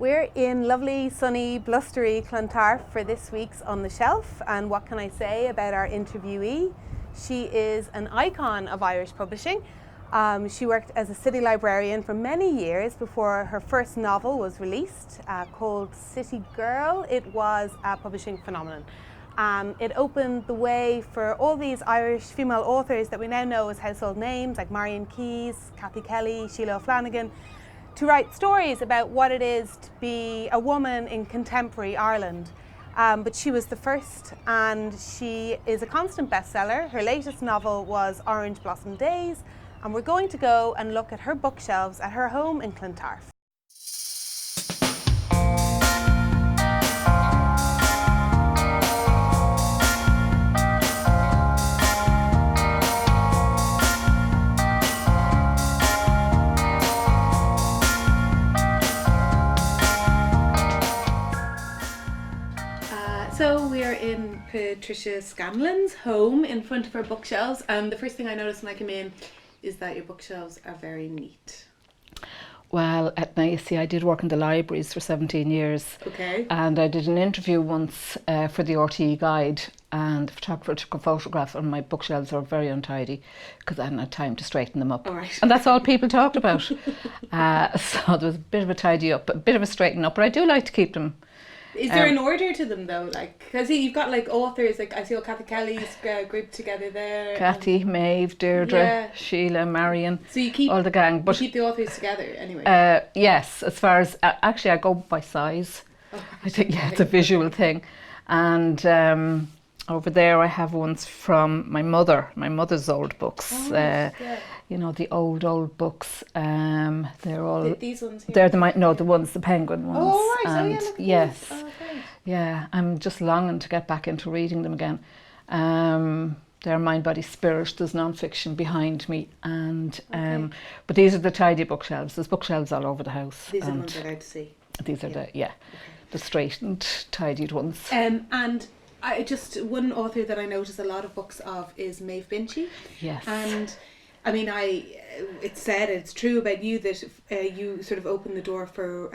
We're in lovely, sunny, blustery Clontarf for this week's On the Shelf, and what can I say about our interviewee? She is an icon of Irish publishing. She worked as a city librarian for many years before her first novel was released, called City Girl. It was a publishing phenomenon. It opened the way for all these Irish female authors that we now know as household names, like Marion Keyes, Kathy Kelly, Sheila O'Flanagan, to write stories about what it is to be a woman in contemporary Ireland. But she was the first, and she is a constant bestseller. Her latest novel was Orange Blossom Days, and we're going to go and look at her bookshelves at her home in Clontarf. So we are in Patricia Scanlan's home in front of her bookshelves, and the first thing I noticed when I came in is that your bookshelves are very neat. Well, you see, I did work in the libraries for 17 years. Okay. And I did an interview once for the RTE Guide, and the photographer took a photograph, and my bookshelves were very untidy because I hadn't had time to straighten them up. All right. And that's all people talked about. So there was a bit of a tidy up, a bit of a straighten up, but I do like to keep them. Is there an order to them though? Like, because you've got like authors, like I see all Kathy Kelly's grouped together there. Kathy, Maeve, Deirdre, Sheila, Marion, so you keep all the gang. But you keep the authors together anyway. Yes, as far as actually I go by size. Oh, I think it's a visual thing, and over there I have ones from my mother's old books. You know, the old books. They're all these ones here. They're the ones, the penguin ones. Oh right, and look at yes, these. Oh, great. Yeah, I'm just longing to get back into reading them again. They're Mind, Body, Spirit. There's non-fiction behind me, and but these are the tidy bookshelves. There's bookshelves all over the house. These are the ones I'd like to see. These are the straightened, tidied ones. And I just one author that I notice a lot of books of is Maeve Binchy. Yes. And I mean, it's said, it's true about you that you sort of opened the door for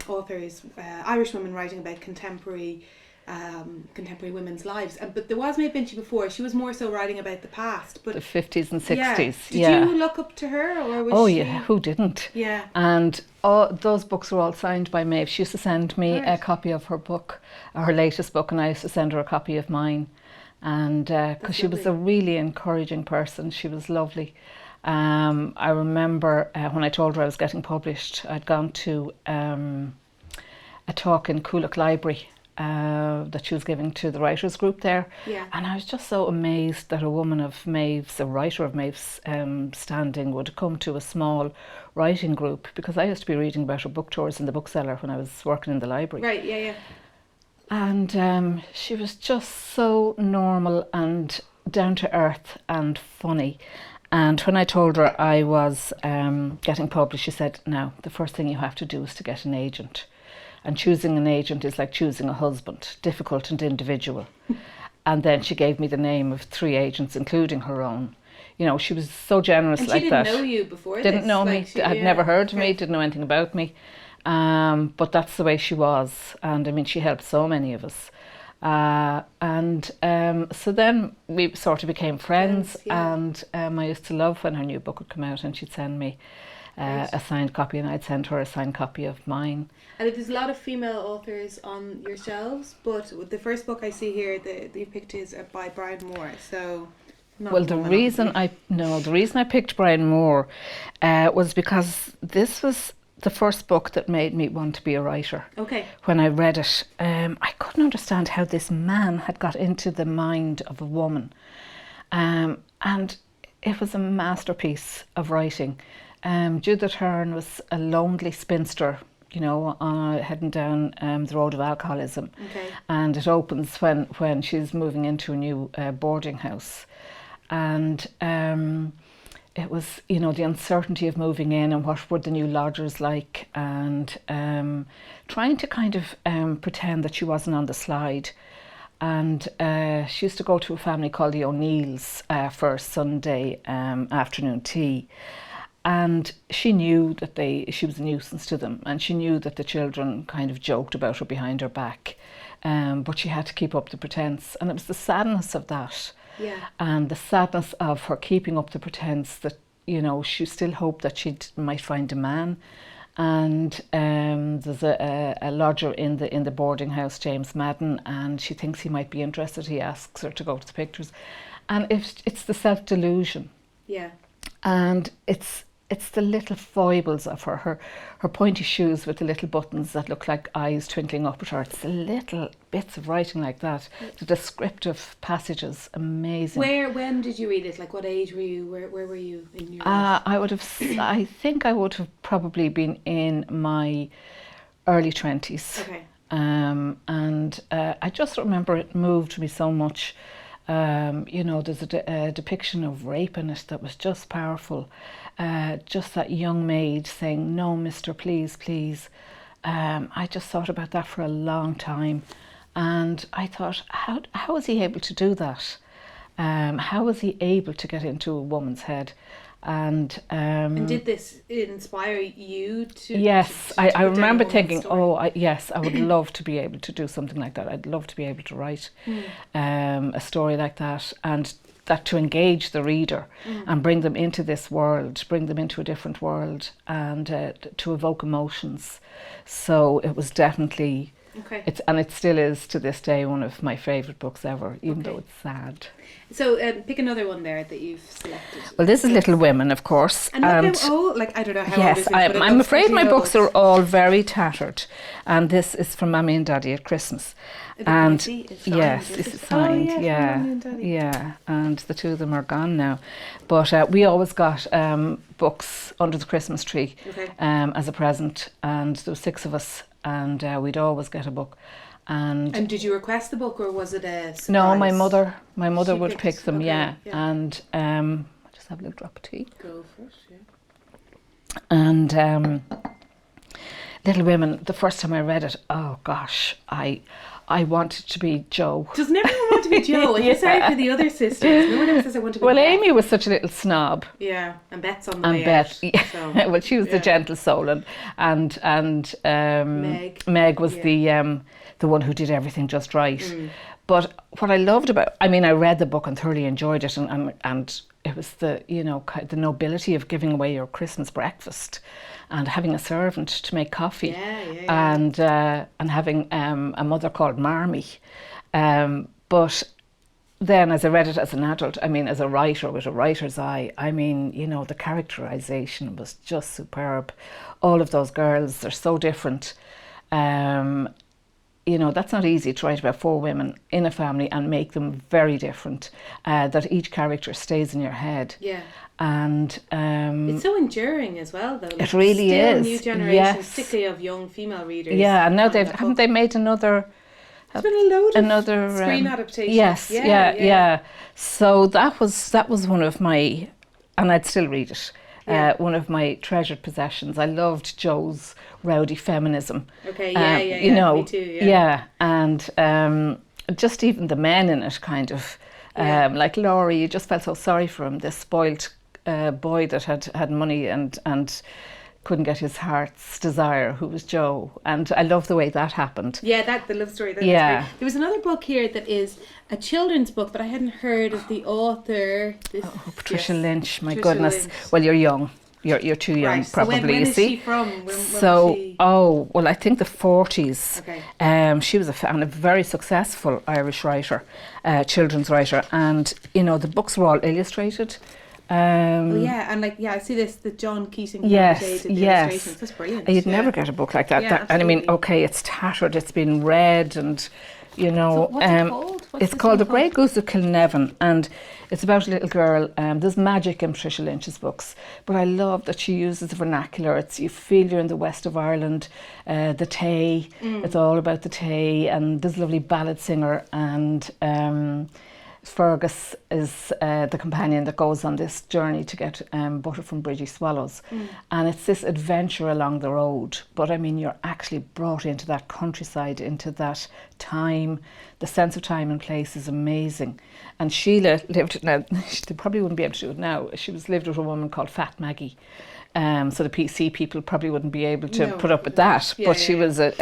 authors, Irish women writing about contemporary women's lives. But there was Maeve Binchy before. She was more so writing about the past, but the 50s and 60s. Did you look up to her, or was she? Yeah, who didn't? Yeah. And those books were all signed by Maeve. She used to send me a copy of her book, her latest book, and I used to send her a copy of mine. And because she was a really encouraging person, she was lovely. I remember when I told her I was getting published, I'd gone to a talk in Coolock Library that she was giving to the writers group there. Yeah. And I was just so amazed that a writer of Maeve's standing would come to a small writing group, because I used to be reading about her book tours in the bookseller when I was working in the library. Right, yeah. And she was just so normal and down to earth and funny. And when I told her I was getting published, she said, now, the first thing you have to do is to get an agent. And choosing an agent is like choosing a husband, difficult and individual. And then she gave me the name of 3 agents, including her own. You know, she was so generous like that. And she didn't know you before this? Didn't know me, had never heard of me, didn't know anything about me. But that's the way she was. And I mean, she helped so many of us. So then we sort of became friends, and I used to love when her new book would come out and she'd send me a signed copy, and I'd send her a signed copy of mine. And there's a lot of female authors on your shelves, but the first book I see here that you picked is by Brian Moore. So, the reason I picked Brian Moore was because this was the first book that made me want to be a writer. Okay. When I read it, I couldn't understand how this man had got into the mind of a woman. And it was a masterpiece of writing. Judith Hearne was a lonely spinster, you know, heading down the road of alcoholism. Okay. And it opens when she's moving into a new boarding house. And it was, you know, the uncertainty of moving in and what were the new lodgers like, and trying to kind of pretend that she wasn't on the slide. And she used to go to a family called the O'Neills for Sunday afternoon tea. and she knew that she was a nuisance to them, and she knew that the children kind of joked about her behind her back, but she had to keep up the pretense, and it was the sadness of that, and the sadness of her keeping up the pretense that, you know, she still hoped that she might find a man. And there's a lodger in the boarding house, James Madden, and she thinks he might be interested. He asks her to go to the pictures, and it's the self-delusion, and it's the little foibles of her pointy shoes with the little buttons that look like eyes twinkling up at her. It's the little bits of writing like that, the descriptive passages, amazing. When did you read it? Like, what age were you? Where were you in your life? I think I would have probably been in my early 20s. Okay. And I just remember it moved me so much. You know, there's a depiction of rape in it that was just powerful. Just that young maid saying, "No, mister, please, please." I just thought about that for a long time, and I thought, how was he able to do that? How was he able to get into a woman's head? And did this inspire you to? Yes, I remember thinking, yes, I would love to be able to do something like that. I'd love to be able to write a story like that, and that to engage the reader and bring them into this world, bring them into a different world, and to evoke emotions. So it was definitely, it still is to this day one of my favourite books ever, even though it's sad. So pick another one there that you've selected. Well, this is Little Women, of course. And look how old, like, I don't know how old this is. Yes, I'm afraid my books are all very tattered. And this is from Mammy and Daddy at Christmas. And yes, this is signed. Yeah, and the two of them are gone now. But we always got books under the Christmas tree as a present, and there were 6 of us, and we'd always get a book. And did you request the book, or was it a surprise? No, my mother would pick them, and I'll just have a little drop of tea. Go for it, And Little Women, the first time I read it, oh gosh, I wanted to be Jo. Doesn't everyone want to be Jo? I'm sorry for the other sisters. No one ever says I want to be Well, Beth. Amy was such a little snob. Yeah, and Beth's on the way out. So, well, she was the gentle soul, and Meg was the one who did everything just right. But what I loved about, I read the book and thoroughly enjoyed it, and it was the nobility of giving away your Christmas breakfast and having a servant to make coffee, and having a mother called Marmee. But then as I read it as an adult, as a writer with a writer's eye, the characterization was just superb. All of those girls, they're so different. That's not easy to write about 4 women in a family and make them very different, that each character stays in your head. Yeah. And it's so enduring as well, though. It really is. New generation, particularly of young female readers. Yeah, and now haven't they made another? There's been a load of screen adaptations. Yes, yeah. So that was one of my, and I'd still read it. One of my treasured possessions. I loved Jo's rowdy feminism. Okay, me too. Yeah, and just even the men in it, kind of, like Laurie. You just felt so sorry for him. This spoilt boy that had money and couldn't get his heart's desire, who was Jo. And I love the way that happened. Yeah, the love story. That was great. There was another book here that is a children's book, but I hadn't heard of the author. Patricia Lynch, my goodness. Lynch. Well, you're young. You're too young, right. probably, so when you see. When is she from? When I think the 40s. Okay. She was a very successful Irish writer, children's writer, and, the books were all illustrated. And I see the John Keating illustrations. That's brilliant. You'd never get a book like that. It's tattered, it's been read, and So what's it called? It's called The Grey Goose of Kilnevin, and it's about a little girl. There's magic in Patricia Lynch's books, but I love that she uses the vernacular. You feel you're in the west of Ireland. The Tay, it's all about the Tay, and there's a lovely ballad singer, and Fergus is the companion that goes on this journey to get butter from Bridgie Swallows. And it's this adventure along the road, but you're actually brought into that countryside, into that time. The sense of time and place is amazing. And Sheila lived, now they probably wouldn't be able to do it now, lived with a woman called Fat Maggie, So the PC people probably wouldn't be able to No, put up with that. yeah, But she was a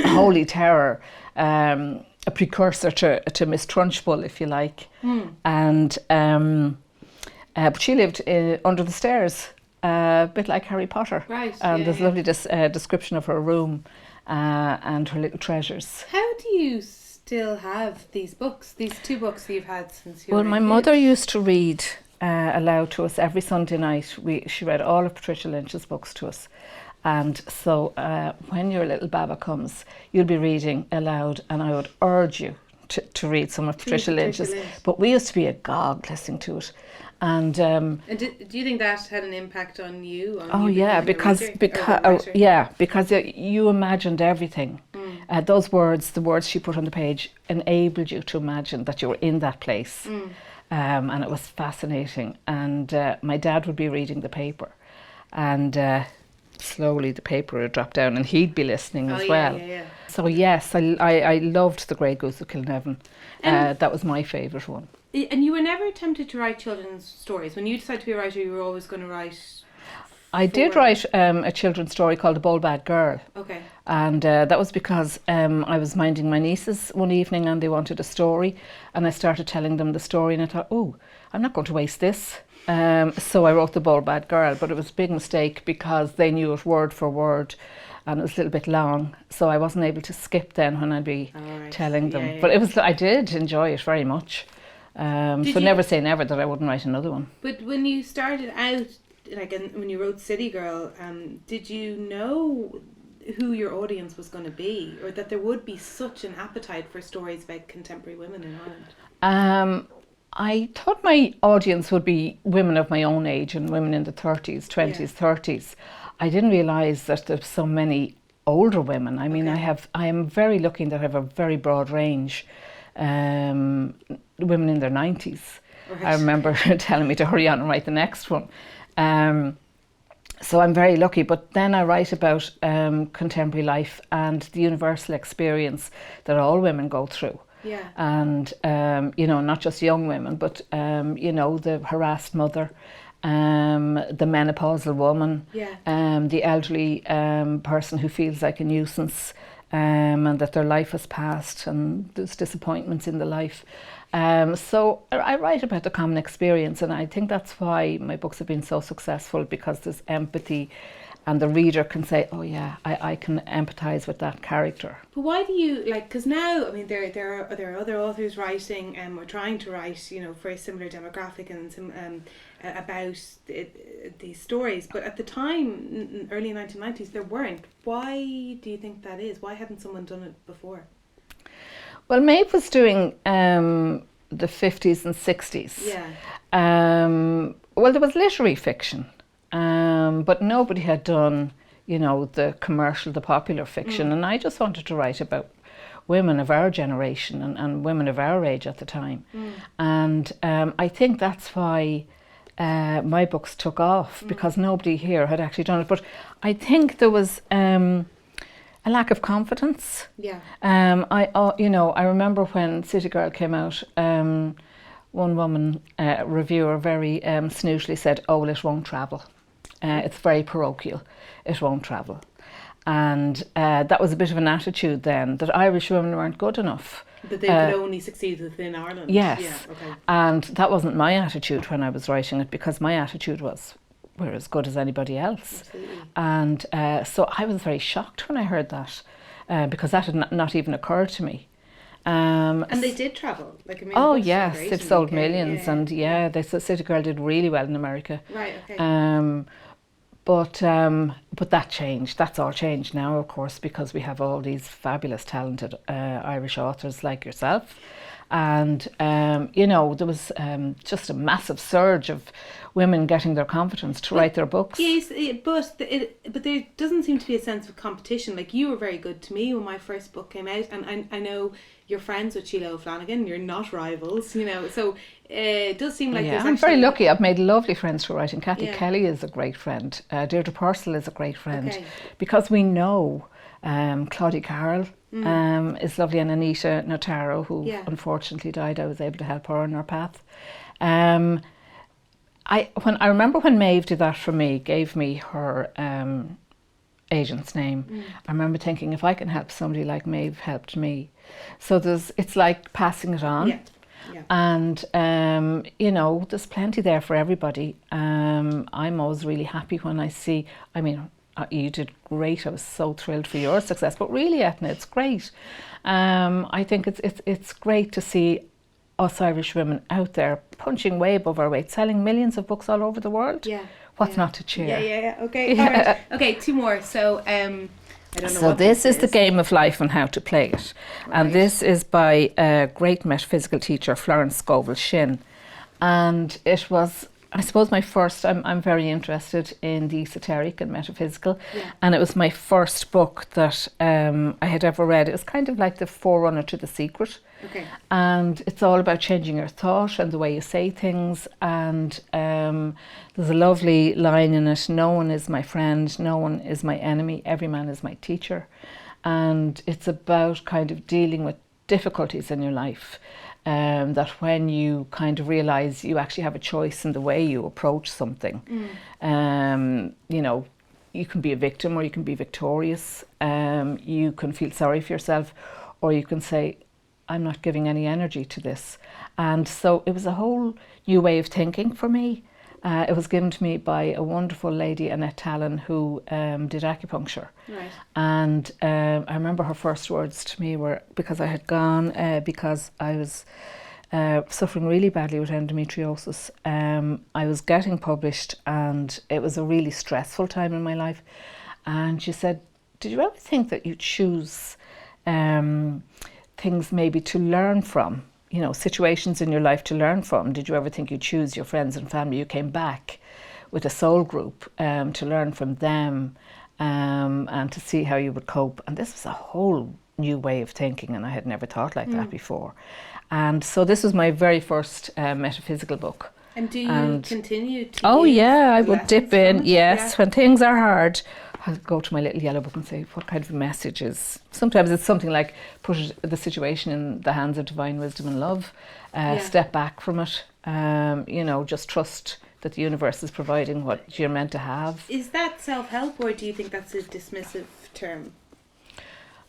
holy terror, a precursor to Miss Trunchbull, if you like. And but she lived under the stairs, a bit like Harry Potter. Right. And there's a lovely description of her room and her little treasures. How do you still have these books, these 2 books that you've had since you were Well, my mother used to read aloud to us every Sunday night. She read all of Patricia Lynch's books to us. And so when your little Baba comes, you'll be reading aloud, and I would urge you to read some of Patricia Lynch's. But we used to be agog listening to it. And do you think that had an impact on you? Because you imagined everything. Those words, the words she put on the page, enabled you to imagine that you were in that place. And it was fascinating. And my dad would be reading the paper, and slowly the paper would drop down, and he'd be listening as well. So yes, I loved The Grey Goose of Kilnevin. That was my favourite one. And you were never tempted to write children's stories? When you decided to be a writer, you were always going to write... I did write a children's story called The Bold Bad Girl. Okay. And that was because I was minding my nieces one evening, and they wanted a story, and I started telling them the story, and I thought, oh, I'm not going to waste this. So I wrote The Bold Bad Girl, but it was a big mistake because they knew it word for word, and it was a little bit long, so I wasn't able to skip then when I'd be telling them. But I did enjoy it very much. Never say never that I wouldn't write another one. But when you started out, when you wrote City Girl, did you know who your audience was going to be, or that there would be such an appetite for stories about contemporary women in Ireland? I thought my audience would be women of my own age and women in the 30s, 20s, 30s. I didn't realise that there's so many older women. I mean, I am very lucky that I have a very broad range. Women in their 90s. Right. I remember telling me to hurry on and write the next one. So I'm very lucky. But then I write about contemporary life and the universal experience that all women go through. Yeah. And, not just young women, but, the harassed mother, the menopausal woman, the elderly person who feels like a nuisance, and that their life has passed and there's disappointments in the life. So I write about the common experience, and I think that's why my books have been so successful, because there's empathy, and the reader can say, oh yeah, I can empathise with that character. But why do you, because now, I mean, there are other authors writing or trying to write, for a similar demographic and some about these stories, but at the time, early 1990s, there weren't. Why do you think that is? Why hadn't someone done it before? Well, Maeve was doing the 50s and 60s. Yeah. Well, there was literary fiction. But nobody had done, the commercial, the popular fiction. And I just wanted to write about women of our generation and women of our age at the time. And I think that's why my books took off, because nobody here had actually done it. But I think there was a lack of confidence. Yeah. I remember when City Girl came out, one woman reviewer very snootily said, oh, well, it won't travel. It's very parochial. It won't travel. And that was a bit of an attitude then, that Irish women weren't good enough. That they could only succeed within Ireland. Yes. Yeah, okay. And that wasn't my attitude when I was writing it, because my attitude was, we're as good as anybody else. Absolutely. And so I was very shocked when I heard that, because that had not even occurred to me. And they did travel. Oh yes, they've sold millions, and the City Girl did really well in America. Right. Okay. But that changed. That's all changed now, of course, because we have all these fabulous, talented Irish authors like yourself, and there was just a massive surge of women getting their confidence to write their books. Yes, but there doesn't seem to be a sense of competition. Like, you were very good to me when my first book came out, and I know you're friends with Sheila O'Flanagan. You're not rivals, so it does seem like there's I'm very lucky. I've made lovely friends through writing. Kathy Kelly is a great friend. Deirdre Purcell is a great friend, because we know Claudia Carroll is lovely, and Anita Notaro, who unfortunately died. I was able to help her on her path. I remember when Maeve did that for me, gave me her agent's name. I remember thinking, if I can help somebody like Maeve helped me. So it's like passing it on. Yeah. Yeah. And you know, there's plenty there for everybody. I'm always really happy when I see, I mean, you did great. I was so thrilled for your success. But really, Etna, it's great. I think it's great to see us Irish women out there punching way above our weight, selling millions of books all over the world. Yeah. What's not to cheer? Yeah. Okay. Yeah. All right. Okay. 2 more. So I don't know. So what this is the game of life and how to play it. Right. And this is by a great metaphysical teacher, Florence Scovel, Shinn. And it was, I suppose, my first, I'm very interested in the esoteric and metaphysical. Yeah. And it was my first book that I had ever read. It was kind of like the forerunner to The Secret. Okay. And it's all about changing your thought and the way you say things. And there's a lovely line in it: no one is my friend, no one is my enemy, every man is my teacher. And it's about kind of dealing with difficulties in your life. That when you kind of realise you actually have a choice in the way you approach something, you know, you can be a victim or you can be victorious. You can feel sorry for yourself, or you can say, I'm not giving any energy to this. And so it was a whole new way of thinking for me. It was given to me by a wonderful lady, Annette Talon, who did acupuncture. Right. And I remember her first words to me were, because I had gone, because I was suffering really badly with endometriosis. I was getting published and it was a really stressful time in my life. And she said, did you ever think that you choose things maybe to learn from, you know, situations in your life to learn from? Did you ever think you choose your friends and family? You came back with a soul group to learn from them and to see how you would cope. And this was a whole new way of thinking, and I had never thought like that before. And so this was my very first metaphysical book. And do you continue to? Oh yeah, I would dip in. Yes, yeah. When things are hard, I'll go to my little yellow book and say, what kind of a message is? Sometimes it's something like put the situation in the hands of divine wisdom and love, step back from it, you know, just trust that the universe is providing what you're meant to have. Is that self-help, or do you think that's a dismissive term?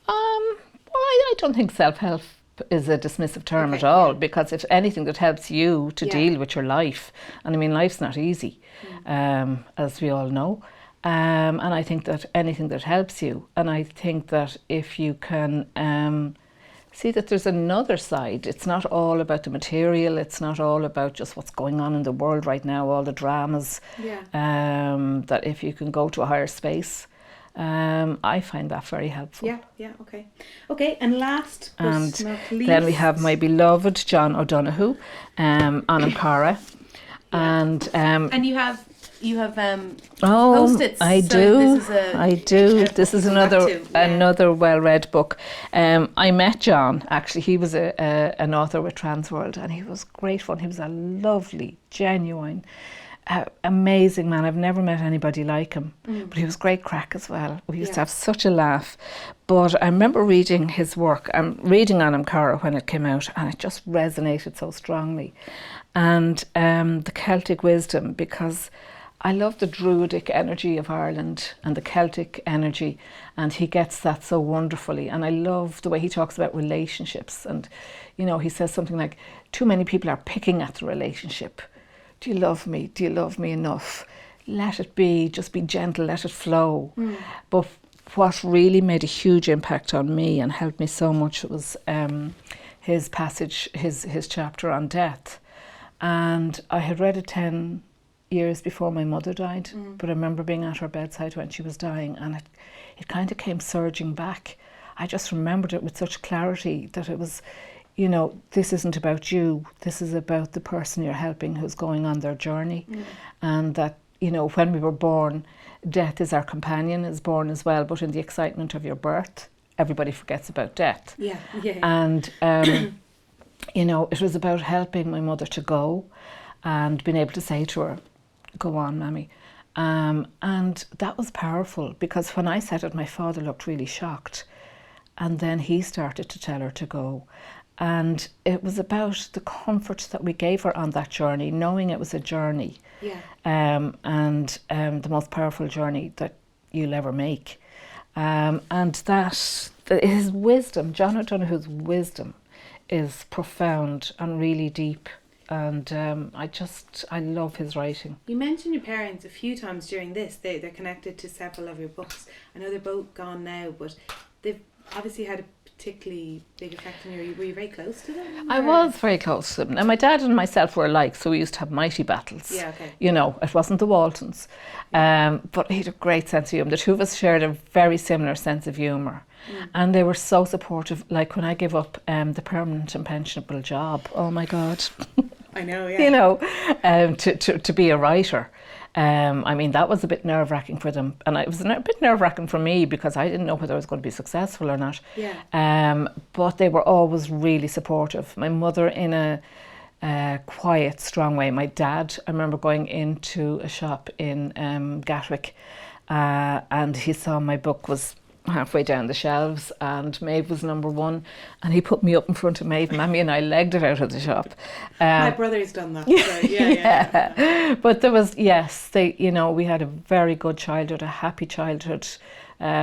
Well, I don't think self-help is a dismissive term at all, because if anything that helps you to deal with your life, and I mean, life's not easy, as we all know. And I think that anything that helps you, and I think that if you can see that there's another side, it's not all about the material, it's not all about just what's going on in the world right now, all the dramas, that if you can go to a higher space, I find that very helpful. Okay, and last but not least, then we have my beloved John O'Donoghue, Anam, Cara, and you have Post-its. I do. This is another well-read book. I met John, actually. He was an author with Transworld, and he was great fun. He was a lovely, genuine, amazing man. I've never met anybody like him, but he was great crack as well. We used to have such a laugh. But I remember reading his work. I'm reading Anam Cara when it came out, and it just resonated so strongly. And the Celtic wisdom, because I love the Druidic energy of Ireland and the Celtic energy, and he gets that so wonderfully. And I love the way he talks about relationships. And, you know, he says something like, too many people are picking at the relationship. Do you love me? Do you love me enough? Let it be, just be gentle, let it flow. But what really made a huge impact on me and helped me so much was his passage, his chapter on death. And I had read it 10 years before my mother died, but I remember being at her bedside when she was dying, and it kind of came surging back. I just remembered it with such clarity that it was, you know, this isn't about you, this is about the person you're helping who's going on their journey. And that, you know, when we were born, death is our companion, is born as well, but in the excitement of your birth, everybody forgets about death. And you know, it was about helping my mother to go and being able to say to her, go on, Mammy. And that was powerful, because when I said it, my father looked really shocked. And then he started to tell her to go. And it was about the comfort that we gave her on that journey, knowing it was a journey. And the most powerful journey that you'll ever make. And that his wisdom, John O'Donoghue's wisdom, is profound and really deep. And I love his writing. You mentioned your parents a few times during this. They're connected to several of your books. I know they're both gone now, but they've obviously had a particularly big effect on you. Were you very close to them? I was very close to them. And my dad and myself were alike, so we used to have mighty battles. Yeah, okay. You know, it wasn't the Waltons. But he had a great sense of humour. The two of us shared a very similar sense of humour. And they were so supportive. Like when I gave up the permanent and pensionable job, oh my God. I know, yeah. You know, to be a writer. I mean, that was a bit nerve-wracking for them. And it was a bit nerve-wracking for me because I didn't know whether I was going to be successful or not. Yeah. But they were always really supportive. My mother in a quiet, strong way. My dad, I remember going into a shop in Gatwick and he saw my book was halfway down the shelves and Maeve was number one and he put me up in front of Maeve. Mammy and I legged it out of the shop. My brother's done that. So yeah. But there was, we had a very good childhood, a happy childhood,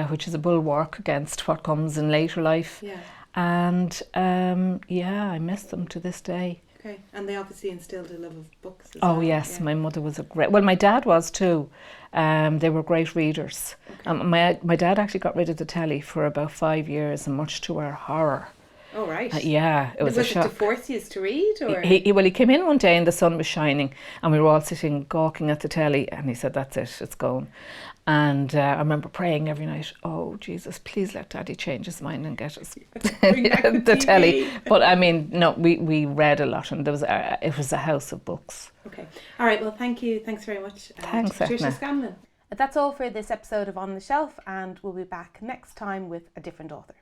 which is a bulwark against what comes in later life. Yeah. And I miss them to this day. Okay, and they obviously instilled a love of books as well. well. Yes, my mother was my dad was too. They were great readers. Okay. My dad actually got rid of the telly for about 5 years, and much to our horror. Oh, right. It was a shock. Was it to force you to read? Or? He came in one day and the sun was shining and we were all sitting gawking at the telly and he said, that's it, it's gone. And I remember praying every night, oh Jesus, please let Daddy change his mind and get us the telly. But I mean, no, we read a lot and it was a house of books. Okay. All right, well, thank you. Thanks very much. Thanks, Patricia Scanlan. That's all for this episode of On the Shelf, and we'll be back next time with a different author.